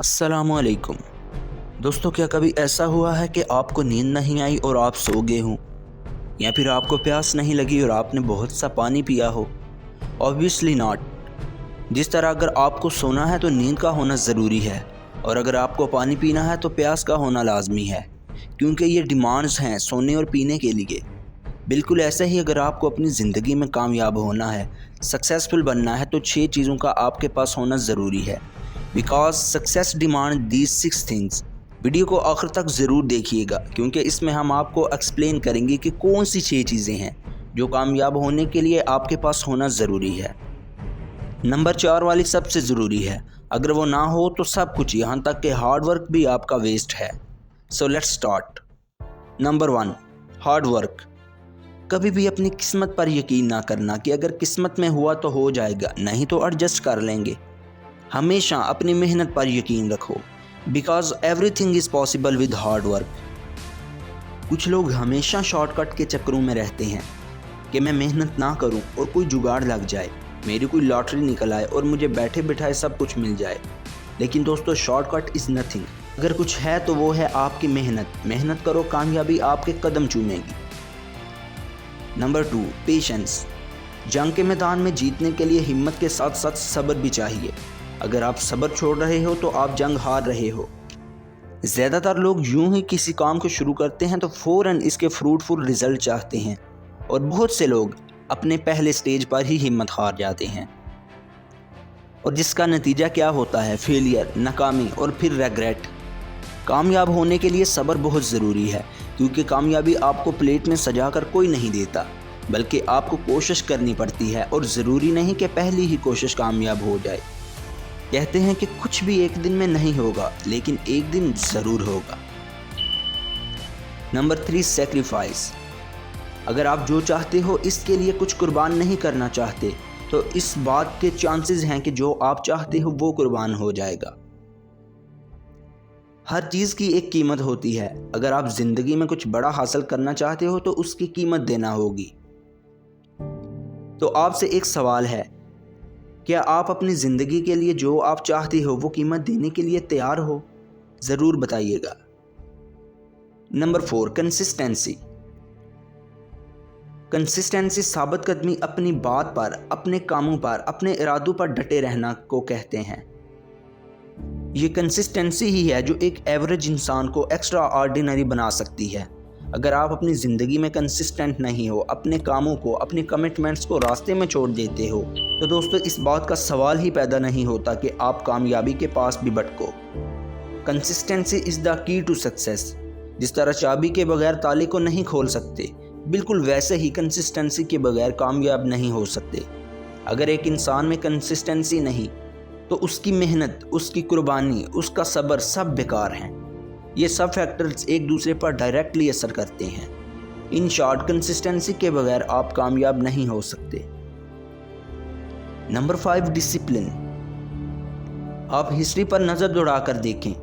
अस्सलाम वालेकुम दोस्तों, क्या कभी ऐसा हुआ है कि आपको नींद नहीं आई और आप सो गए हों, या फिर आपको प्यास नहीं लगी और आपने बहुत सा पानी पिया हो? Obviously not. जिस तरह अगर आपको सोना है तो नींद का होना ज़रूरी है, और अगर आपको पानी पीना है तो प्यास का होना लाजमी है, क्योंकि ये डिमांड्स हैं सोने और पीने के लिए। बिल्कुल ऐसे ही अगर आपको अपनी ज़िंदगी में कामयाब होना है, सक्सेसफुल बनना है, तो 6 चीज़ों का आपके पास होना ज़रूरी है। Because success demand these 6 things. Video को आखिर तक ज़रूर देखिएगा, क्योंकि इसमें हम आपको एक्सप्लेन करेंगे कि कौन सी 6 चीज़ें हैं जो कामयाब होने के लिए आपके पास होना ज़रूरी है। नंबर 4 वाली सबसे ज़रूरी है, अगर वो ना हो तो सब कुछ, यहाँ तक कि हार्ड वर्क भी आपका वेस्ट है। So let's start. Number 1, hard work. कभी भी अपनी किस्मत पर यकीन ना करना कि अगर किस्मत में हुआ तो हो जाएगा, नहीं तो एडजस्ट कर लेंगे। हमेशा अपनी मेहनत पर यकीन रखो, because everything is possible with hard work. कुछ लोग हमेशा शॉर्टकट के चक्करों में रहते हैं कि मैं मेहनत ना करूं और कोई जुगाड़ लग जाए, मेरी कोई लॉटरी निकल आए और मुझे बैठे बिठाए सब कुछ मिल जाए। लेकिन दोस्तों, शॉर्टकट इज़ नथिंग। अगर कुछ है तो वो है आपकी मेहनत। मेहनत करो, कामयाबी आपके कदम चूमेगी। Number 2, patience. जंग के मैदान में जीतने के लिए हिम्मत के साथ साथ सब्र भी चाहिए। अगर आप सब्र छोड़ रहे हो तो आप जंग हार रहे हो। ज़्यादातर लोग यूं ही किसी काम को शुरू करते हैं तो फ़ौरन इसके फ्रूटफुल रिजल्ट चाहते हैं, और बहुत से लोग अपने पहले स्टेज पर ही हिम्मत हार जाते हैं, और जिसका नतीजा क्या होता है? फेलियर, नाकामी और फिर रेग्रेट। कामयाब होने के लिए सब्र बहुत ज़रूरी है, क्योंकि कामयाबी आपको प्लेट में सजा कर कोई नहीं देता, बल्कि आपको कोशिश करनी पड़ती है, और ज़रूरी नहीं कि पहली ही कोशिश कामयाब हो जाए। कहते हैं कि कुछ भी एक दिन में नहीं होगा, लेकिन एक दिन ज़रूर होगा। Number 3, sacrifice. अगर आप जो चाहते हो इसके लिए कुछ कुर्बान नहीं करना चाहते, तो इस बात के चांसेस हैं कि जो आप चाहते हो वो कुर्बान हो जाएगा। हर चीज़ की एक कीमत होती है। अगर आप ज़िंदगी में कुछ बड़ा हासिल करना चाहते हो तो उसकी कीमत देना होगी। तो आपसे एक सवाल है, क्या आप अपनी ज़िंदगी के लिए जो आप चाहते हो वो कीमत देने के लिए तैयार हो? ज़रूर बताइएगा। Number 4, consistency. कंसिस्टेंसी साबित कदमी अपनी बात पर, अपने कामों पर, अपने इरादों पर डटे रहना को कहते हैं। ये कंसिस्टेंसी ही है जो एक एवरेज इंसान को एक्स्ट्रा ऑर्डिनरी बना सकती है। अगर आप अपनी ज़िंदगी में कंसिस्टेंट नहीं हो, अपने कामों को, अपने कमिटमेंट्स को रास्ते में छोड़ देते हो, तो दोस्तों इस बात का सवाल ही पैदा नहीं होता कि आप कामयाबी के पास भी भटको। Consistency is the key to success. जिस तरह चाबी के बगैर ताले को नहीं खोल सकते, बिल्कुल वैसे ही कंसिस्टेंसी के बगैर कामयाब नहीं हो सकते। अगर एक इंसान में कंसिस्टेंसी नहीं तो उसकी मेहनत, उसकी कुर्बानी, उसका सब्र सब बेकार हैं। ये सब फैक्टर्स एक दूसरे पर डायरेक्टली असर करते हैं। इन शॉर्ट, कंसिस्टेंसी के बगैर आप कामयाब नहीं हो सकते। Number 5, discipline. आप हिस्ट्री पर नज़र दौड़ा कर देखें,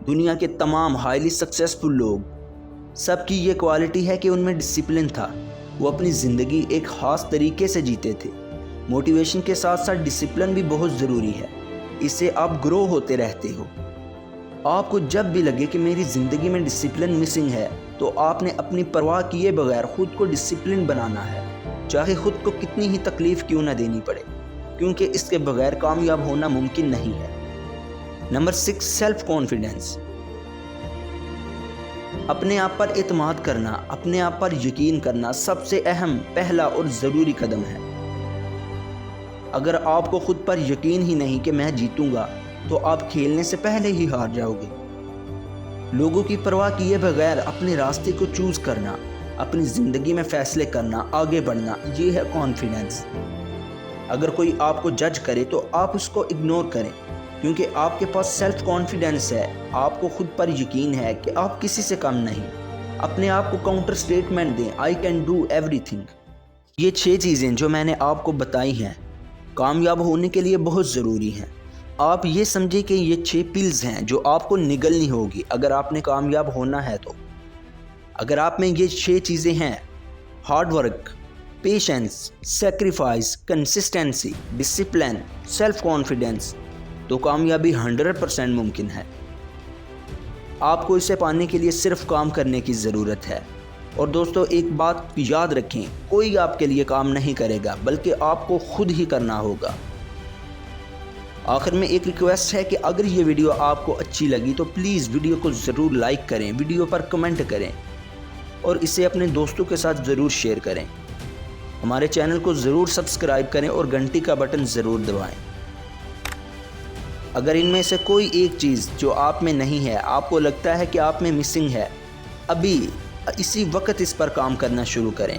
दुनिया के तमाम हाईली सक्सेसफुल लोग, सबकी ये क्वालिटी है कि उनमें डिसिप्लिन था। वो अपनी ज़िंदगी एक ख़ास तरीके से जीते थे। मोटिवेशन के साथ साथ डिसिप्लिन भी बहुत ज़रूरी है, इससे आप ग्रो होते रहते हो। आपको जब भी लगे कि मेरी ज़िंदगी में डिसिप्लिन मिसिंग है, तो आपने अपनी परवाह किए बगैर खुद को डिसिप्लिन बनाना है, चाहे खुद को कितनी ही तकलीफ़ क्यों ना देनी पड़े, क्योंकि इसके बगैर कामयाब होना मुमकिन नहीं है। Number 6, self confidence. अपने आप पर एतमाद करना, अपने आप पर यकीन करना सबसे अहम, पहला और ज़रूरी कदम है। अगर आपको खुद पर यकीन ही नहीं कि मैं जीतूंगा, तो आप खेलने से पहले ही हार जाओगे। लोगों की परवाह किए बगैर अपने रास्ते को चूज़ करना, अपनी ज़िंदगी में फ़ैसले करना, आगे बढ़ना, ये है कॉन्फिडेंस। अगर कोई आपको जज करे तो आप उसको इग्नोर करें, क्योंकि आपके पास सेल्फ कॉन्फिडेंस है। आपको खुद पर यकीन है कि आप किसी से कम नहीं। अपने आप को काउंटर स्टेटमेंट दें, आई कैन डू एवरीथिंग। ये 6 चीज़ें जो मैंने आपको बताई हैं, कामयाब होने के लिए बहुत ज़रूरी हैं। आप ये समझे कि ये 6 पिल्स हैं जो आपको निगलनी होगी अगर आपने कामयाब होना है तो। अगर आप में ये 6 चीज़ें हैं, hard work, patience, sacrifice, consistency, discipline, self confidence, تو کامیابی 100% ممکن ہے۔ آپ کو اسے پانے کے لیے صرف کام کرنے کی ضرورت ہے۔ اور دوستو ایک بات یاد رکھیں، کوئی آپ کے لیے کام نہیں کرے گا بلکہ آپ کو خود ہی کرنا ہوگا۔ آخر میں ایک ریکویسٹ ہے کہ اگر یہ ویڈیو آپ کو اچھی لگی تو پلیز ویڈیو کو ضرور لائک کریں، ویڈیو پر کمنٹ کریں اور اسے اپنے دوستوں کے ساتھ ضرور شیئر کریں۔ ہمارے چینل کو ضرور سبسکرائب کریں اور گھنٹی کا بٹن ضرور دبائیں۔ اگر ان میں سے کوئی ایک چیز جو آپ میں نہیں ہے، آپ کو لگتا ہے کہ آپ میں مسنگ ہے، ابھی اسی وقت اس پر کام کرنا شروع کریں۔